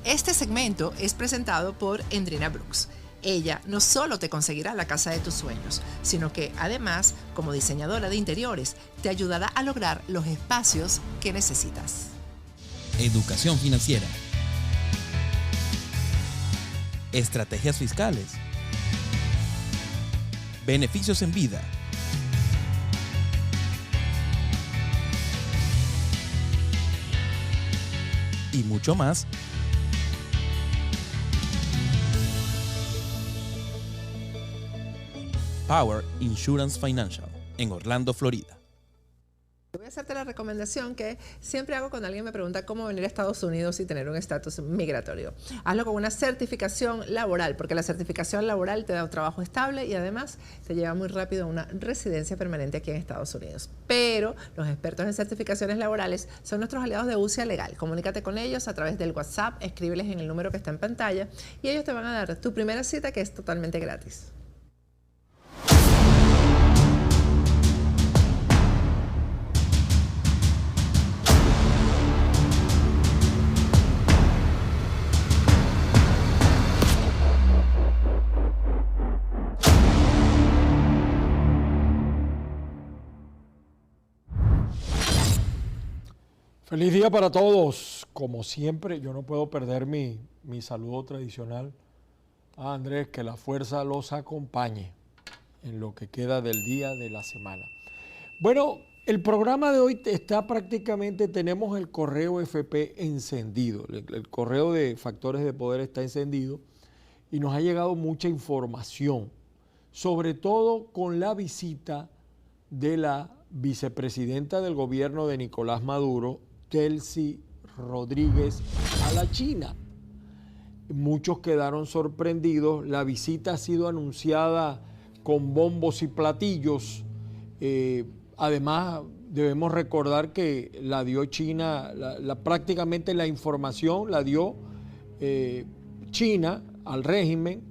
Este segmento es presentado por Endrina Brooks. Ella no solo te conseguirá la casa de tus sueños, sino que además, como diseñadora de interiores, te ayudará a lograr los espacios que necesitas. Educación financiera. Estrategias fiscales. Beneficios en vida. Y mucho más. Power Insurance Financial, en Orlando, Florida. Voy a hacerte la recomendación que siempre hago cuando alguien me pregunta cómo venir a Estados Unidos y tener un estatus migratorio. Hazlo con una certificación laboral, porque la certificación laboral te da un trabajo estable y además te lleva muy rápido a una residencia permanente aquí en Estados Unidos. Pero los expertos en certificaciones laborales son nuestros aliados de UCIA Legal. Comunícate con ellos a través del WhatsApp, escríbeles en el número que está en pantalla y ellos te van a dar tu primera cita, que es totalmente gratis. Feliz día para todos. Como siempre, yo no puedo perder mi saludo tradicional. Andrés, que la fuerza los acompañe en lo que queda del día de la semana. Bueno, el programa de hoy está prácticamente, tenemos el correo FP encendido. El correo de Factores de Poder está encendido y nos ha llegado mucha información, sobre todo con la visita de la vicepresidenta del gobierno de Nicolás Maduro, Delcy Rodríguez, a la China. Muchos quedaron sorprendidos. La visita ha sido anunciada con bombos y platillos. Además, debemos recordar que la dio China, prácticamente la información la dio China al régimen.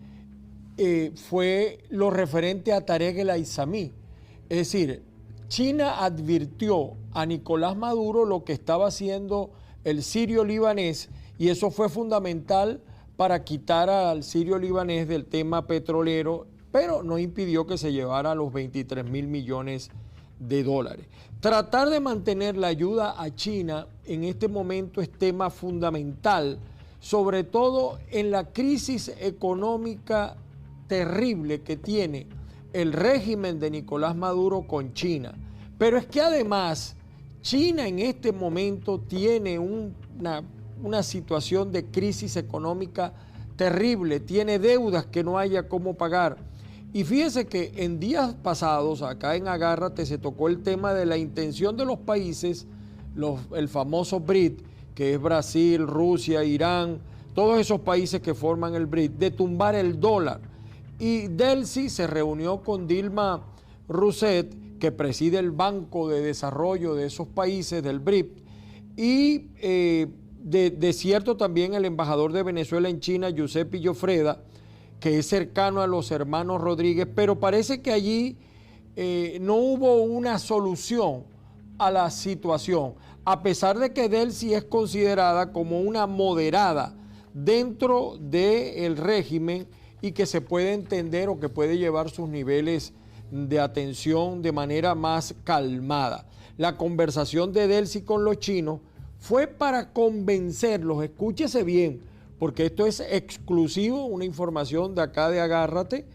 Fue lo referente a Tarek El Aissami. Es decir, China advirtió a Nicolás Maduro lo que estaba haciendo el sirio libanés y eso fue fundamental para quitar al sirio libanés del tema petrolero, pero no impidió que se llevara los 23.000 millones de dólares. Tratar de mantener la ayuda a China en este momento es tema fundamental, sobre todo en la crisis económica terrible que tiene el régimen de Nicolás Maduro con China. Pero es que además China en este momento tiene una situación de crisis económica terrible, tiene deudas que no haya cómo pagar. Y fíjese que en días pasados, acá en Agárrate, se tocó el tema de la intención de los países, el famoso BRIC, que es Brasil, Rusia, Irán, todos esos países que forman el BRIC, de tumbar el dólar. Y Delcy se reunió con Dilma Rousseff, que preside el Banco de Desarrollo de esos países del BRIC, y de cierto también el embajador de Venezuela en China, Giuseppe Llofreda, que es cercano a los hermanos Rodríguez, pero parece que allí no hubo una solución a la situación, a pesar de que Delcy es considerada como una moderada dentro del régimen y que se puede entender o que puede llevar sus niveles de atención de manera más calmada. La conversación de Delcy con los chinos fue para convencerlos, escúchese bien, porque esto es exclusivo, una información de acá de Agárrate,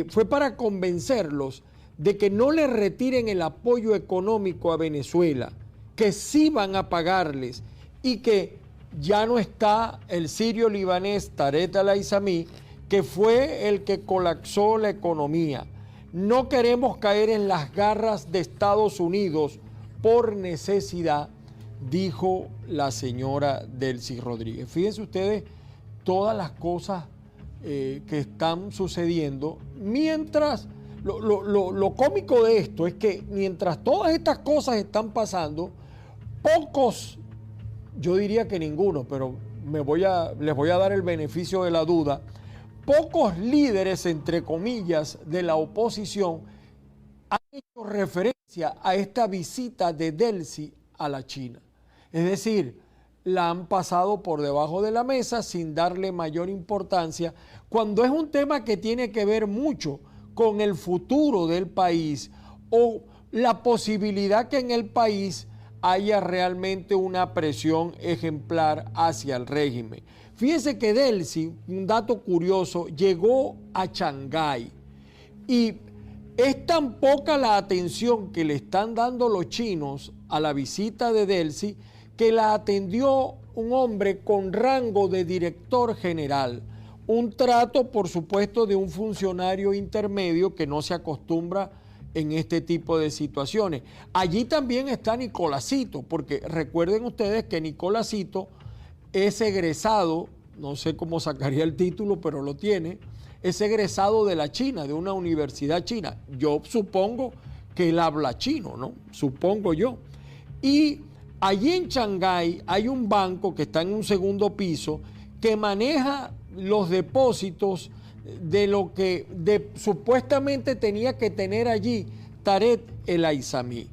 fue para convencerlos de que no le retiren el apoyo económico a Venezuela, que sí van a pagarles y que ya no está el sirio libanés Tarek El Aissami, que fue el que colapsó la economía. No queremos caer en las garras de Estados Unidos por necesidad, dijo la señora Delcy Rodríguez. Fíjense ustedes todas las cosas que están sucediendo, mientras lo cómico de esto es que mientras todas estas cosas están pasando, pocos, yo diría que ninguno, pero les voy a dar el beneficio de la duda, pocos líderes, entre comillas, de la oposición han hecho referencia a esta visita de Delcy a la China. Es decir, la han pasado por debajo de la mesa sin darle mayor importancia, cuando es un tema que tiene que ver mucho con el futuro del país o la posibilidad que en el país haya realmente una presión ejemplar hacia el régimen. Fíjense que Delcy, un dato curioso, llegó a Shanghái y es tan poca la atención que le están dando los chinos a la visita de Delcy que la atendió un hombre con rango de director general. Un trato, por supuesto, de un funcionario intermedio que no se acostumbra en este tipo de situaciones. Allí también está Nicolásito, porque recuerden ustedes que Nicolásito es egresado, no sé cómo sacaría el título, pero lo tiene, es egresado de la China, de una universidad china. Yo supongo que él habla chino, ¿no? Supongo yo. Y allí en Shanghái hay un banco que está en un segundo piso que maneja los depósitos de lo que supuestamente tenía que tener allí Tarek El Aissami.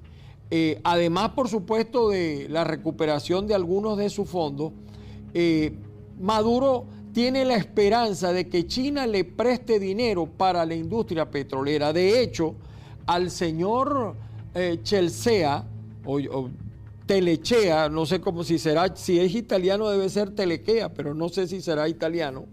Además, por supuesto, de la recuperación de algunos de sus fondos, Maduro tiene la esperanza de que China le preste dinero para la industria petrolera. De hecho, al señor Chelsea, o Telechea, no sé cómo si es italiano debe ser Telechea, pero no sé si será italiano,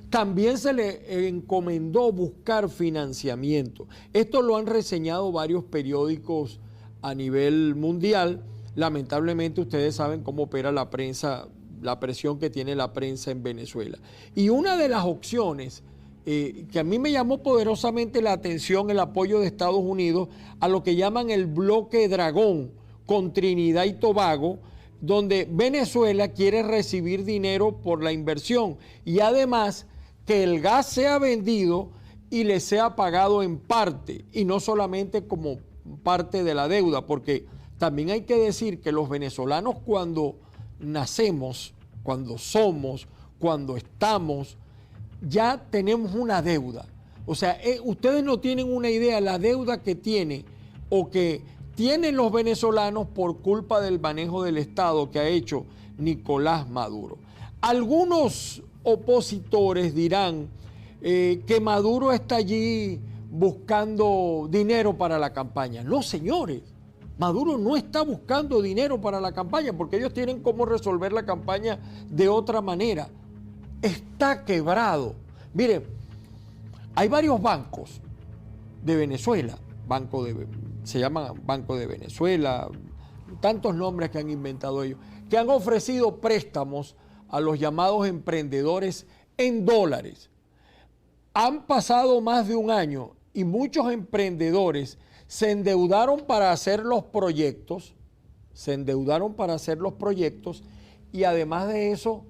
también se le encomendó buscar financiamiento. Esto lo han reseñado varios periódicos a nivel mundial. Lamentablemente ustedes saben cómo opera la prensa, la presión que tiene la prensa en Venezuela. Y una de las opciones que a mí me llamó poderosamente la atención, el apoyo de Estados Unidos a lo que llaman el bloque Dragón con Trinidad y Tobago, donde Venezuela quiere recibir dinero por la inversión y además que el gas sea vendido y le sea pagado en parte y no solamente como parte de la deuda, porque también hay que decir que los venezolanos cuando nacemos, cuando somos, cuando estamos, ya tenemos una deuda. O sea, ustedes no tienen una idea de la deuda que tiene o que tienen los venezolanos por culpa del manejo del Estado que ha hecho Nicolás Maduro. Algunos opositores dirán que Maduro está allí buscando dinero para la campaña. No, señores, Maduro no está buscando dinero para la campaña porque ellos tienen cómo resolver la campaña de otra manera. Está quebrado. Miren, hay varios bancos de Venezuela, se llaman Banco de Venezuela, tantos nombres que han inventado ellos, que han ofrecido préstamos a los llamados emprendedores en dólares. Han pasado más de un año y muchos emprendedores se endeudaron para hacer los proyectos, y además de eso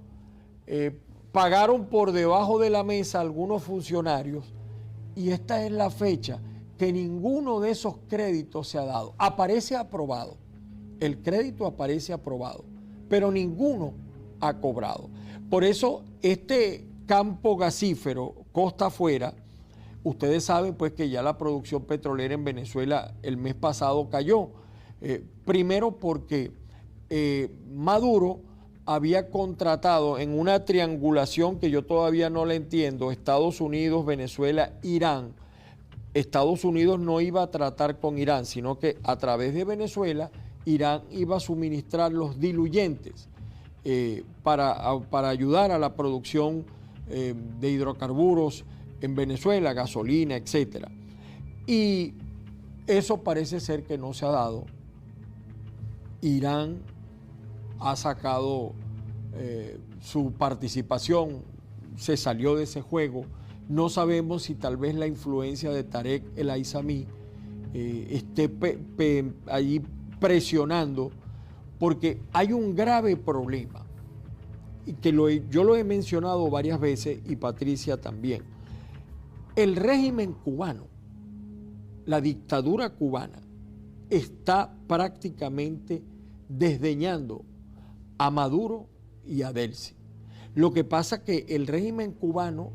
pagaron por debajo de la mesa a algunos funcionarios y esta es la fecha que ninguno de esos créditos se ha dado. Aparece aprobado, el crédito aparece aprobado, pero ninguno ha cobrado. Por eso este campo gasífero, costa afuera, ustedes saben pues que ya la producción petrolera en Venezuela el mes pasado cayó. Primero porque Maduro había contratado en una triangulación que yo todavía no la entiendo, Estados Unidos, Venezuela, Irán. Estados Unidos no iba a tratar con Irán, sino que a través de Venezuela, Irán iba a suministrar los diluyentes para ayudar a la producción de hidrocarburos en Venezuela, gasolina, etc. Y eso parece ser que no se ha dado. Irán ha sacado su participación, se salió de ese juego. No sabemos si tal vez la influencia de Tarek El Aissami esté allí presionando, porque hay un grave problema, y que yo lo he mencionado varias veces y Patricia también. El régimen cubano, la dictadura cubana, está prácticamente desdeñando a Maduro y a Delcy. Lo que pasa es que el régimen cubano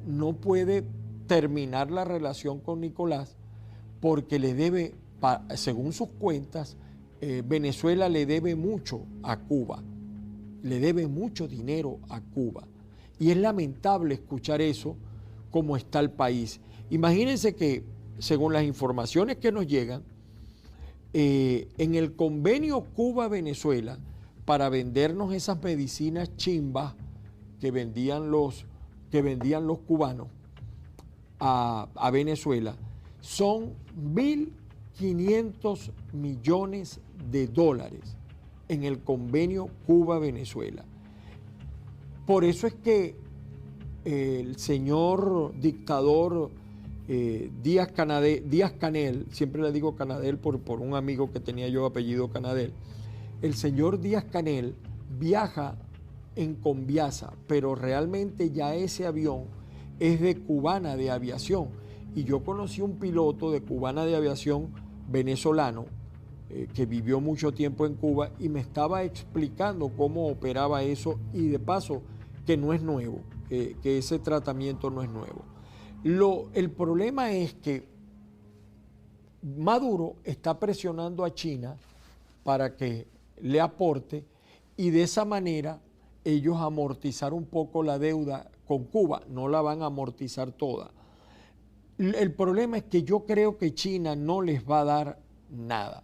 no puede terminar la relación con Nicolás porque le debe, según sus cuentas, Venezuela le debe mucho a Cuba. le debe mucho dinero a Cuba. Y es lamentable escuchar eso, como está el país. Imagínense que, según las informaciones que nos llegan, en el convenio Cuba-Venezuela, para vendernos esas medicinas chimbas que vendían los cubanos a Venezuela, son 1.500 millones de dólares en el convenio Cuba-Venezuela. Por eso es que el señor dictador Díaz-Canel, siempre le digo Canadel por un amigo que tenía yo apellido Canadel, el señor Díaz-Canel viaja en Conviasa, pero realmente ya ese avión es de Cubana de Aviación. Y yo conocí un piloto de Cubana de Aviación venezolano que vivió mucho tiempo en Cuba y me estaba explicando cómo operaba eso, y de paso que no es nuevo, que ese tratamiento no es nuevo. El problema es que Maduro está presionando a China para que le aporte, y de esa manera ellos amortizar un poco la deuda con Cuba. No la van a amortizar toda. El problema es que yo creo que China no les va a dar nada.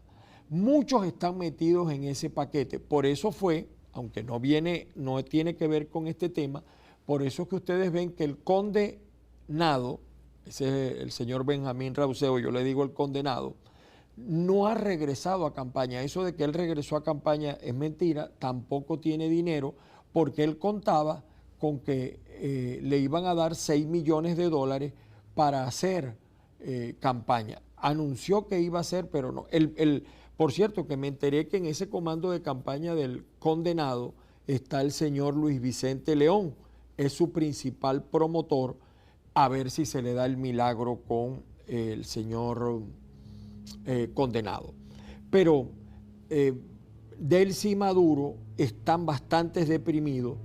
Muchos están metidos en ese paquete. Por eso fue, aunque no tiene que ver con este tema, por eso es que ustedes ven que el condenado, ese es el señor Benjamín Rauseo, yo le digo el condenado, no ha regresado a campaña. Eso de que él regresó a campaña es mentira. Tampoco tiene dinero, porque él contaba con que le iban a dar 6 millones de dólares para hacer campaña. Anunció que iba a hacer, pero no. Por cierto, que me enteré que en ese comando de campaña del condenado está el señor Luis Vicente León. Es su principal promotor, a ver si se le da el milagro con el señor condenado. Pero Delcy y Maduro están bastante deprimidos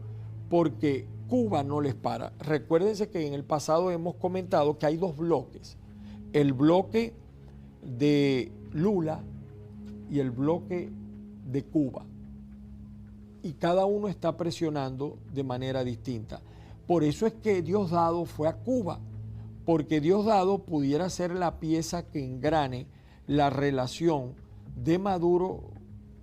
porque Cuba no les para. Recuérdense que en el pasado hemos comentado que hay dos bloques: el bloque de Lula y el bloque de Cuba, y cada uno está presionando de manera distinta. Por eso es que Diosdado fue a Cuba, porque Diosdado pudiera ser la pieza que engrane la relación de Maduro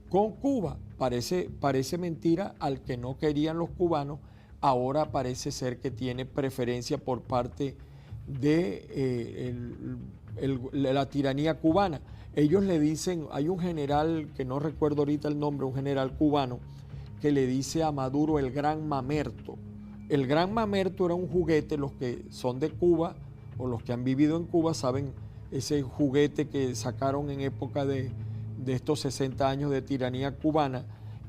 con Cuba. Parece mentira al que no querían los cubanos, ahora parece ser que tiene preferencia por parte de la tiranía cubana. Ellos le dicen, hay un general, que no recuerdo ahorita el nombre, un general cubano, que le dice a Maduro el gran mamerto. El gran mamerto era un juguete, los que son de Cuba o los que han vivido en Cuba saben ese juguete que sacaron en época de estos 60 años de tiranía cubana,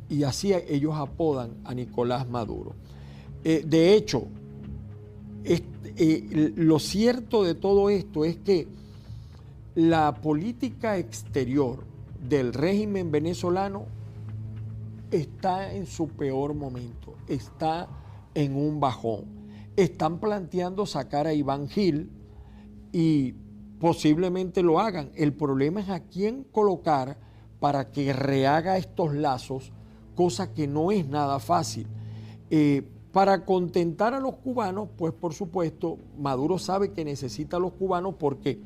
y así ellos apodan a Nicolás Maduro. De hecho, lo cierto de todo esto es que la política exterior del régimen venezolano está en su peor momento, está en un bajón. Están planteando sacar a Iván Gil y posiblemente lo hagan. El problema es a quién colocar para que rehaga estos lazos, cosa que no es nada fácil. Para contentar a los cubanos, pues por supuesto, Maduro sabe que necesita a los cubanos porque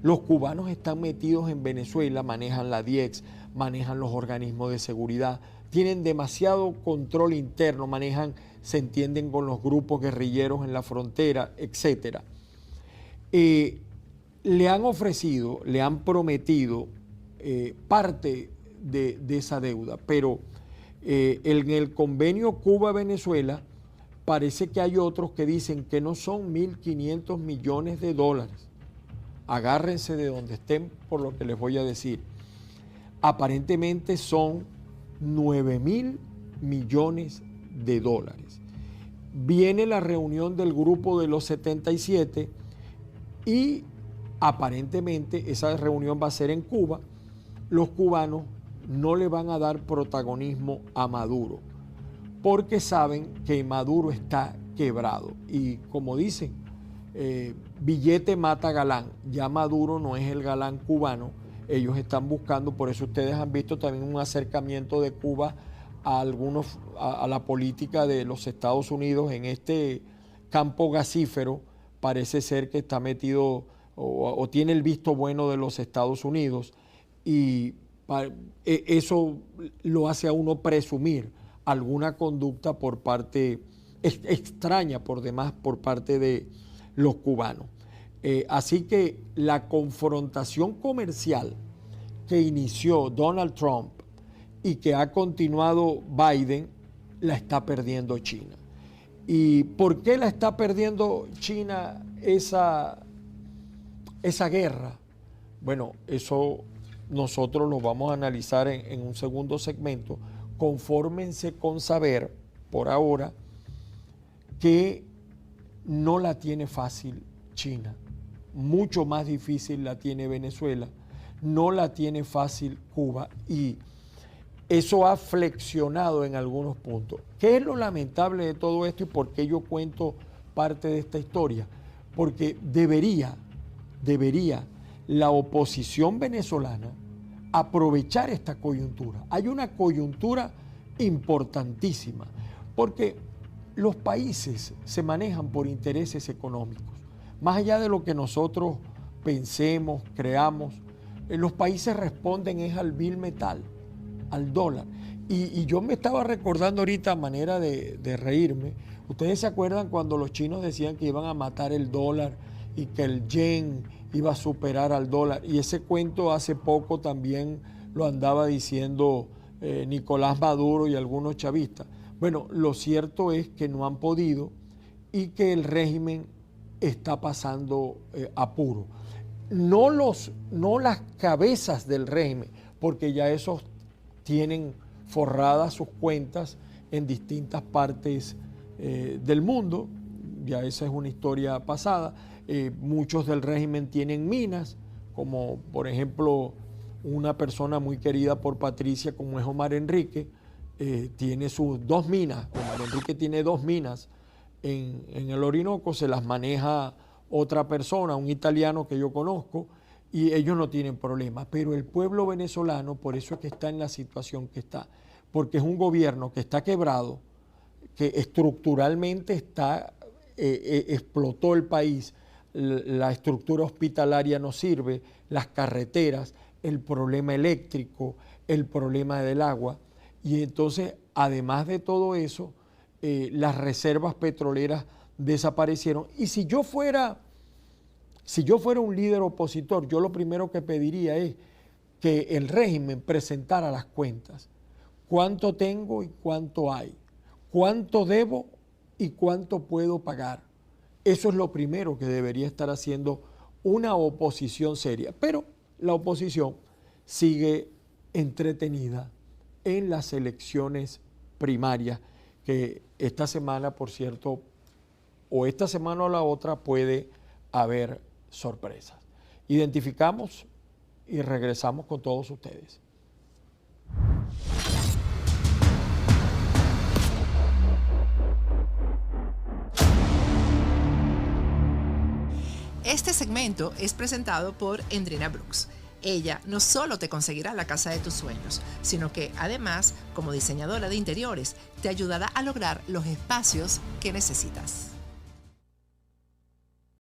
los cubanos están metidos en Venezuela, manejan la DIEX, manejan los organismos de seguridad, tienen demasiado control interno, se entienden con los grupos guerrilleros en la frontera, etc. Le han ofrecido, le han prometido parte de esa deuda, pero en el convenio Cuba-Venezuela parece que hay otros que dicen que no son 1.500 millones de dólares. Agárrense de donde estén por lo que les voy a decir. Aparentemente son 9.000 millones de dólares. Viene la reunión del grupo de los 77 y aparentemente esa reunión va a ser en Cuba. Los cubanos no le van a dar protagonismo a Maduro porque saben que Maduro está quebrado. Y como dicen, billete mata galán. Ya Maduro no es el galán cubano. Ellos están buscando, por eso ustedes han visto también un acercamiento de Cuba a la política de los Estados Unidos en este campo gasífero. Parece ser que está metido o tiene el visto bueno de los Estados Unidos, y eso lo hace a uno presumir alguna conducta por parte extraña por demás por parte de los cubanos. Así que la confrontación comercial que inició Donald Trump y que ha continuado Biden, la está perdiendo China. ¿Y por qué la está perdiendo China esa guerra? Bueno, eso nosotros lo vamos a analizar en un segundo segmento. Confórmense con saber, por ahora, que no la tiene fácil China. Mucho más difícil la tiene Venezuela, no la tiene fácil Cuba, y eso ha flexionado en algunos puntos. ¿Qué es lo lamentable de todo esto y por qué yo cuento parte de esta historia? Porque debería la oposición venezolana aprovechar esta coyuntura. Hay una coyuntura importantísima, porque los países se manejan por intereses económicos. Más allá de lo que nosotros pensemos, creamos, los países responden es al bill metal, al dólar. Y yo me estaba recordando ahorita, a manera de reírme, ¿ustedes se acuerdan cuando los chinos decían que iban a matar el dólar y que el yen iba a superar al dólar? Y ese cuento hace poco también lo andaba diciendo Nicolás Maduro y algunos chavistas. Bueno, lo cierto es que no han podido y que el régimen está pasando apuro. No las cabezas del régimen, porque ya esos tienen forradas sus cuentas en distintas partes del mundo, ya esa es una historia pasada. Muchos del régimen tienen minas, como por ejemplo una persona muy querida por Patricia, como es Omar Enrique, tiene sus 2 minas. Omar Enrique tiene 2 minas en el Orinoco, se las maneja otra persona, un italiano que yo conozco, y ellos no tienen problema. Pero el pueblo venezolano, por eso es que está en la situación que está, porque es un gobierno que está quebrado, que estructuralmente explotó el país, la estructura hospitalaria no sirve, las carreteras, el problema eléctrico, el problema del agua, y entonces, además de todo eso, las reservas petroleras desaparecieron. Y si yo fuera un líder opositor, yo lo primero que pediría es que el régimen presentara las cuentas. ¿Cuánto tengo y cuánto hay? ¿Cuánto debo y cuánto puedo pagar? Eso es lo primero que debería estar haciendo una oposición seria. Pero la oposición sigue entretenida en las elecciones primarias, que esta semana, por cierto, o esta semana o la otra, puede haber sorpresas. Identificamos y regresamos con todos ustedes. Este segmento es presentado por Endrina Brooks. Ella no solo te conseguirá la casa de tus sueños, sino que además, como diseñadora de interiores, te ayudará a lograr los espacios que necesitas.